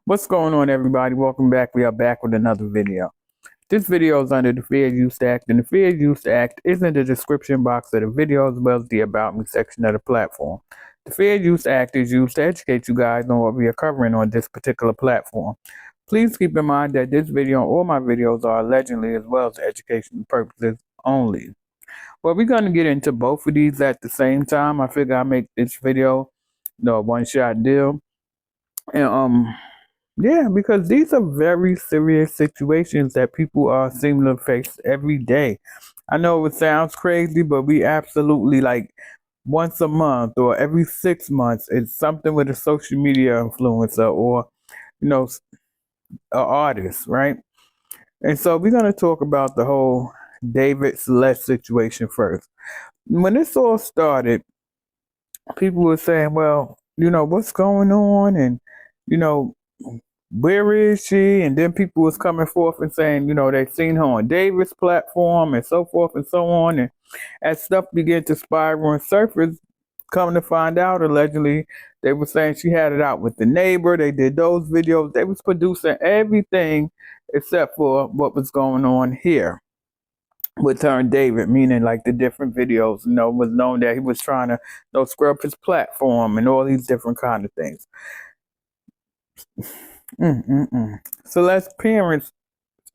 What's going on, everybody? Welcome back. We are back with another video. This video is under the Fair Use Act, and the Fair Use Act is in the description box of the video as well as the About Me section of the platform. The Fair Use Act is used to educate you guys on what we are covering on this particular platform. Please keep in mind that this video and all my videos are allegedly as well as educational purposes only. Well, we're going to get into both of these at the same time. I figure I'll make this video, a one-shot deal. And yeah, because these are very serious situations that people are seem to face every day. I know it sounds crazy, but we absolutely like once a month or every 6 months, it's something with a social media influencer or you know an artist, right? And so we're gonna talk about the whole David Celeste situation first. When this all started, people were saying, "Well, what's going on?" and you know where is she? And then people was coming forth and saying, they've seen her on David's platform and so forth and so on. And as stuff began to spiral and surface, coming to find out, allegedly, they were saying she had it out with the neighbor. They did those videos. They was producing everything except for what was going on here with her and David, meaning like the different videos, was known that he was trying to, scrub his platform and all these different kind of things. Celeste's parents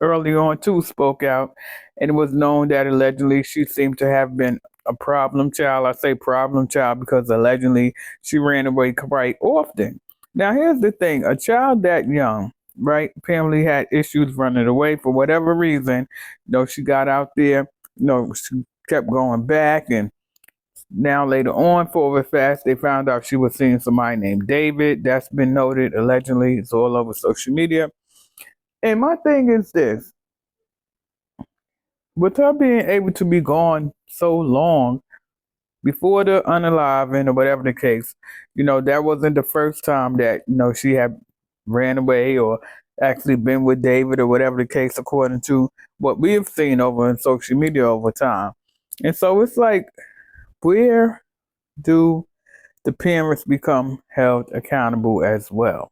early on too spoke out, and it was known that allegedly she seemed to have been a problem child. I say problem child because allegedly she ran away quite often. Now here's the thing: a child that young, right? Apparently had issues running away for whatever reason. She got out there. She kept going back, and now later on, forward fast, they found out she was seeing somebody named David. That's been noted allegedly. It's all over social media. And my thing is this: with her being able to be gone so long before the unaliving or whatever the case, that wasn't the first time that she had ran away or actually been with David or whatever the case, according to what we have seen over in social media over time. And so it's like, where do the parents become held accountable as well?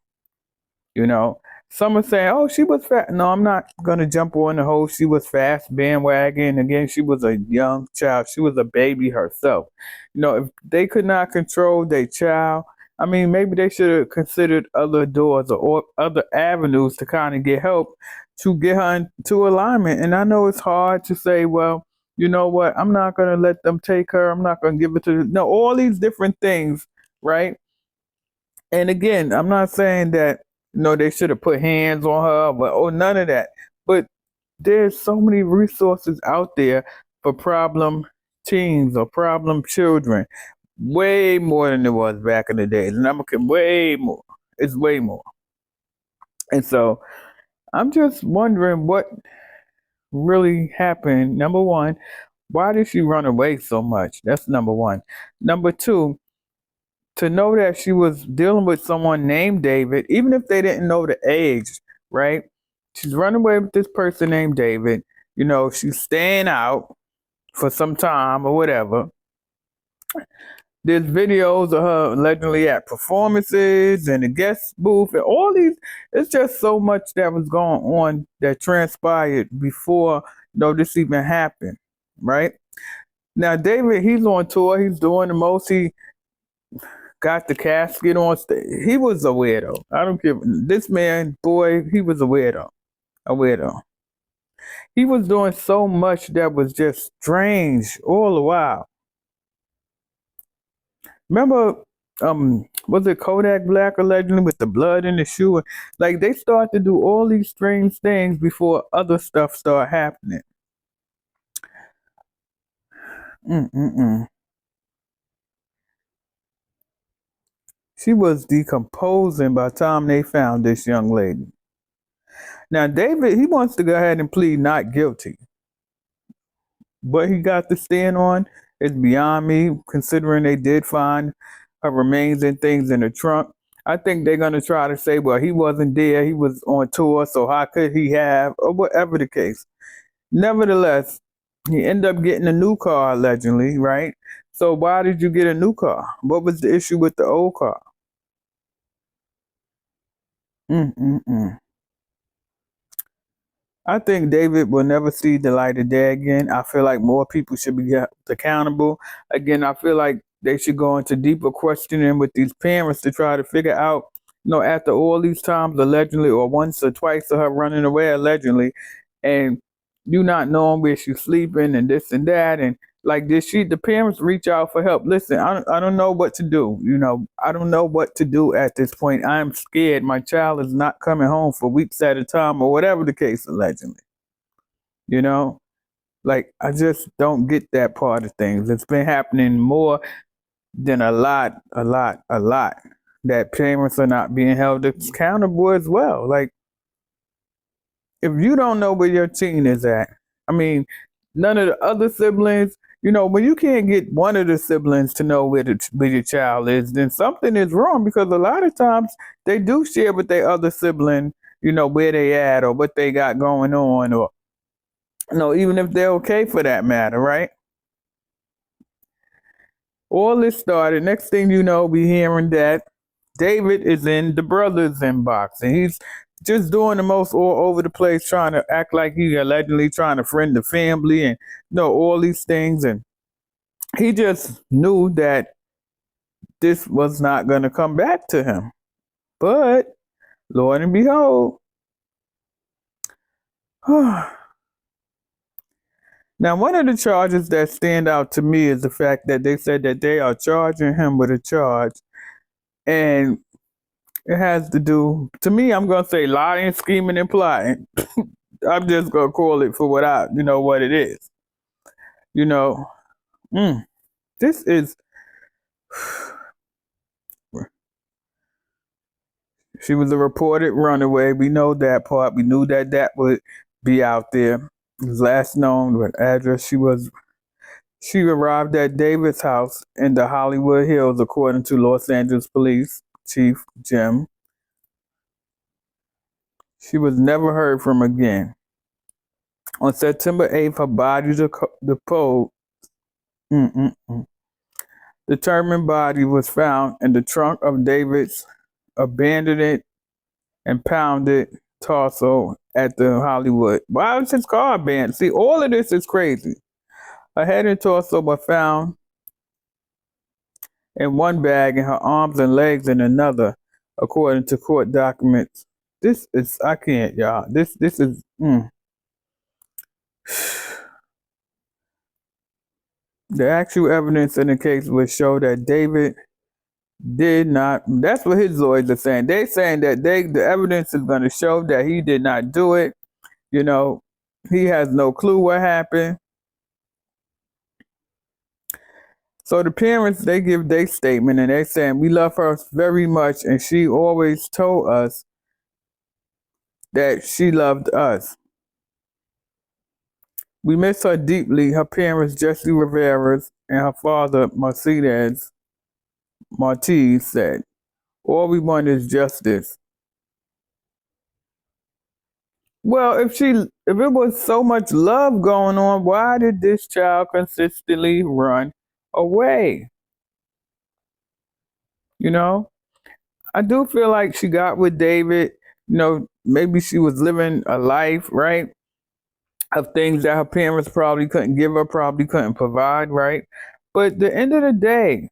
Some are saying, "Oh, she was fat." No, I'm not gonna jump on the whole "she was fast" bandwagon. Again, she was a young child. She was a baby herself. If they could not control their child, I mean, maybe they should have considered other doors or other avenues to kind of get help to get her into alignment. And I know it's hard to say, well, you know what? I'm not gonna let them take her. I'm not gonna give it to no all these different things, right? And again, I'm not saying that they should have put hands on her, but none of that. But there's so many resources out there for problem teens or problem children, way more than it was back in the days. And I'm way more. It's way more. And so I'm just wondering what really happened. Number one, why did she run away so much? That's number one. Number two, to know that she was dealing with someone named David, even if they didn't know the age, right? She's running away with this person named David. She's staying out for some time or whatever. There's videos of her allegedly at performances and the guest booth and all these. It's just so much that was going on that transpired before this even happened, right? Now, David, he's on tour. He's doing the most. He got the casket on stage. He was a weirdo. I don't give this man, boy, he was a weirdo. A weirdo. He was doing so much that was just strange all the while. Remember, was it Kodak Black allegedly with the blood in the shoe? Like they start to do all these strange things before other stuff start happening. She was decomposing by the time they found this young lady. Now, David, he wants to go ahead and plead not guilty. What he got to stand on is beyond me, considering they did find her remains and things in the trunk. I think they're going to try to say, well, he wasn't there. He was on tour, so how could he have, or whatever the case. Nevertheless, he ended up getting a new car, allegedly, right? So why did you get a new car? What was the issue with the old car? Mm-mm-mm. I think David will never see the light of day again. I feel like more people should be held accountable. Again, I feel like they should go into deeper questioning with these parents to try to figure out, after all these times allegedly, or once or twice of her running away allegedly, and you not knowing where she's sleeping and this and that, and like did the parents reach out for help? Listen, I don't know what to do. I don't know what to do at this point. I'm scared my child is not coming home for weeks at a time or whatever the case allegedly. You know, like I just don't get that part of things. It's been happening more than a lot that parents are not being held accountable as well. Like if you don't know where your teen is at, I mean, none of the other siblings, when you can't get one of the siblings to know where your child is, then something is wrong because a lot of times they do share with their other sibling, where they at or what they got going on, or even if they're okay for that matter, right? All this started. Next thing you know, we hearing that David is in the brother's inbox, and he's just doing the most all over the place, trying to act like he allegedly trying to friend the family and all these things. And he just knew that this was not going to come back to him. But Lord and behold, now one of the charges that stand out to me is the fact that they said that they are charging him with a charge, and it has to do, to me, I'm going to say lying, scheming, and plotting. I'm just going to call it for what it is. You know, this is, she was a reported runaway. We know that part. We knew that that would be out there. His last known address, she arrived at David's house in the Hollywood Hills, according to Los Angeles Police Chief Jim. She was never heard from again. On September 8th, her body deposed. Determined body was found in the trunk of David's abandoned and pounded torso at the Hollywood. Why was his car abandoned? See, all of this is crazy. Her head and torso were found in one bag and her arms and legs in another, according to court documents. This is, I can't, y'all. This is. The actual evidence in the case would show that David did not. That's what his lawyers are saying. They're saying that the evidence is going to show that he did not do it. He has no clue what happened. So the parents, they give their statement and they're saying, we love her very much and she always told us that she loved us. We miss her deeply. Her parents, Jesse Rivera, and her father, Mercedes Martinez, said, all we want is justice. Well, if it was so much love going on, why did this child consistently run away? I do feel like she got with David. Maybe she was living a life, right, of things that her parents probably couldn't give her, probably couldn't provide, right? But at the end of the day,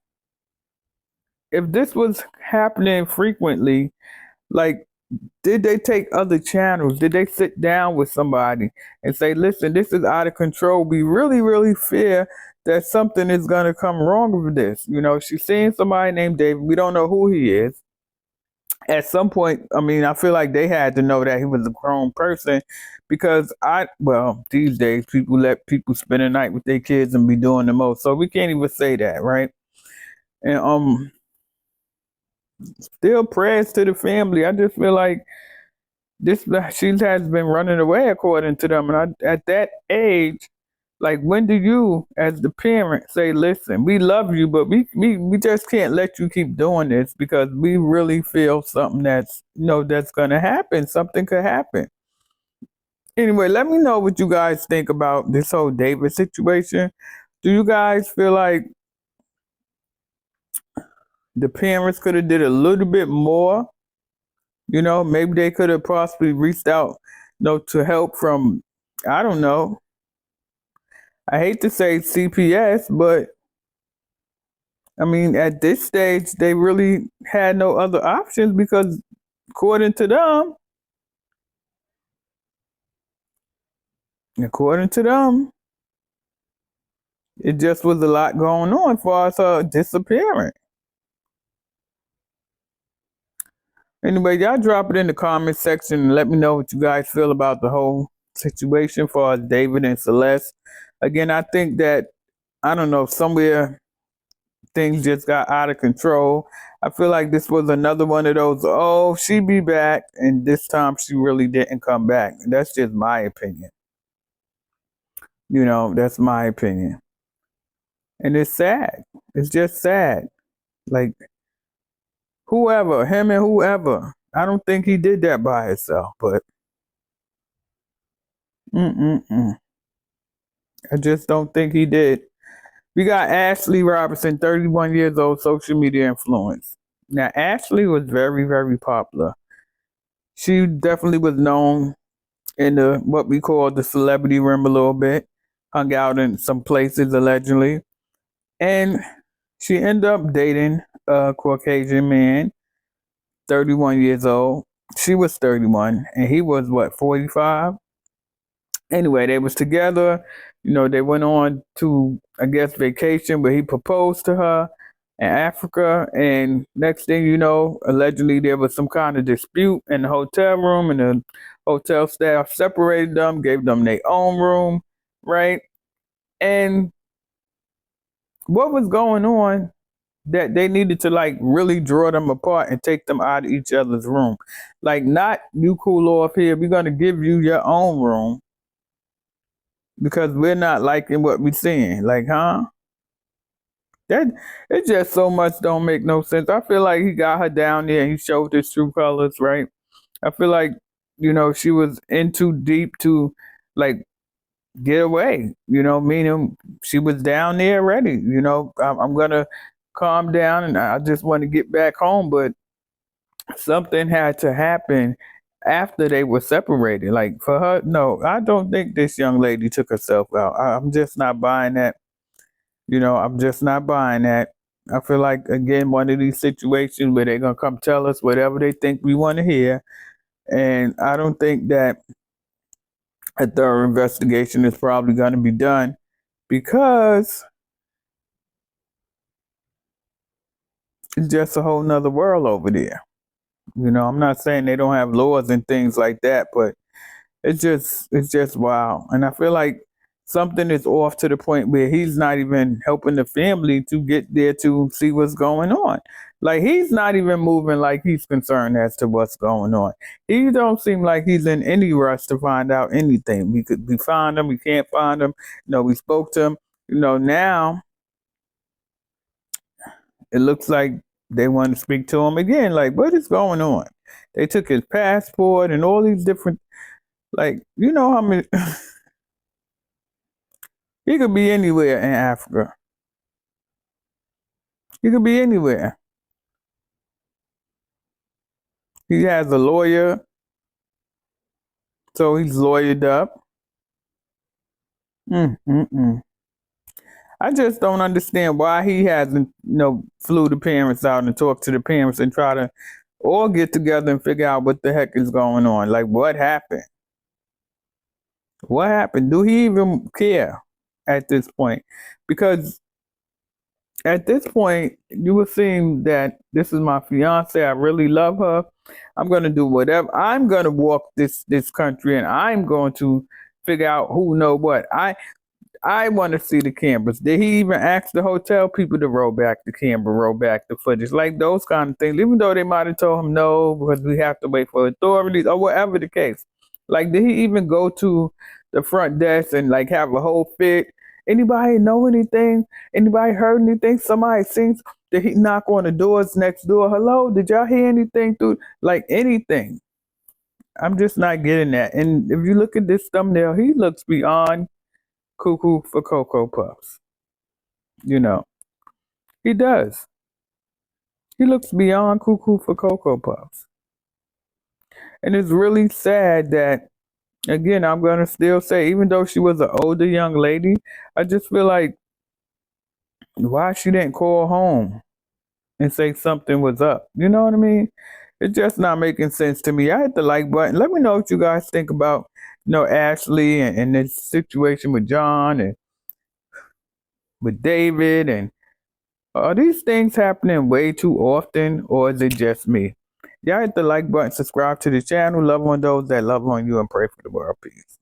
if this was happening frequently, like, did they take other channels? Did they sit down with somebody and say, listen, this is out of control. We really, really fear that something is going to come wrong with this. She's seeing somebody named David. We don't know who he is. At some point, I mean, I feel like they had to know that he was a grown person because these days people let people spend a night with their kids and be doing the most. So we can't even say that, right? And still prayers to the family. I just feel like she has been running away according to them. And at that age, like, when do you, as the parent, say, listen, we love you, but we just can't let you keep doing this because we really feel something that's, that's going to happen. Something could happen. Anyway, let me know what you guys think about this whole David situation. Do you guys feel like the parents could have did a little bit more You know, maybe they could have possibly reached out, to help from, I don't know. I hate to say CPS, but I mean, at this stage, they really had no other options because, according to them, it just was a lot going on as far as her disappearing. Anyway, y'all drop it in the comment section and let me know what you guys feel about the whole situation for David and Celeste. Again, I think that, I don't know, somewhere things just got out of control. I feel like this was another one of those, oh, she be back, and this time she really didn't come back. That's just my opinion. That's my opinion. And it's sad. It's just sad. Like, whoever, him and whoever, I don't think he did that by himself, but mm-mm-mm. I just don't think he did. We got Ashley Robertson, 31 years old, social media influence. Now, Ashley was very, very popular. She definitely was known in the what we call the celebrity realm a little bit. Hung out in some places allegedly, and she ended up dating a Caucasian man, 31 years old. She was 31, and he was what, 45? Anyway, they was together. They went on to, I guess, vacation, but he proposed to her in Africa. And next thing you know, allegedly there was some kind of dispute in the hotel room, and the hotel staff separated them, gave them their own room, right? And what was going on that they needed to like really draw them apart and take them out of each other's room? Like, not you cool off here, we're gonna give you your own room because we're not liking what we're seeing. Like, huh? That it just so much don't make no sense. I feel like he got her down there and he showed his true colors, right? I feel like, she was in too deep to like get away, meaning she was down there already. I'm gonna calm down and I just want to get back home, but something had to happen after they were separated. Like, for her, no, I don't think this young lady took herself out. I'm just not buying that. I'm just not buying that. I feel like, again, one of these situations where they're gonna come tell us whatever they think we want to hear, and I don't think that a thorough investigation is probably going to be done because it's just a whole nother world over there. I'm not saying they don't have laws and things like that, but it's just wow. And I feel like something is off to the point where he's not even helping the family to get there to see what's going on. Like, he's not even moving like he's concerned as to what's going on. He don't seem like he's in any rush to find out anything. We find him, we can't find him. We spoke to him. Now it looks like they want to speak to him again. Like, what is going on? They took his passport and all these different, like, how many he could be anywhere in Africa. He could be anywhere. He has a lawyer, so he's lawyered up. Mm-mm-mm. I just don't understand why he hasn't, flew the parents out and talked to the parents and try to all get together and figure out what the heck is going on. Like, what happened? What happened? Do he even care at this point? Because at this point, you will seem that this is my fiance. I really love her. I'm going to do whatever. I'm going to walk this country, and I'm going to figure out who know what. I want to see the cameras. Did he even ask the hotel people to roll back the camera, roll back the footage, like those kind of things? Even though they might have told him no because we have to wait for authorities or whatever the case. Like, did he even go to the front desk and like have a whole fit? Anybody know anything? Anybody heard anything? Somebody seen? Did he knock on the doors next door? Hello, did y'all hear anything through? Like, anything? I'm just not getting that. And if you look at this thumbnail, he looks beyond cuckoo for Cocoa Puffs. He does. He looks beyond cuckoo for Cocoa Puffs. And it's really sad that, again, I'm going to still say, even though she was an older young lady, I just feel like why she didn't call home and say something was up. You know what I mean? It's just not making sense to me. I hit the like button. Let me know what you guys think about, Ashley and this situation with John and with David. And are these things happening way too often, or is it just me? Y'all hit the like button, subscribe to the channel, love on those that love on you, and pray for the world. Peace.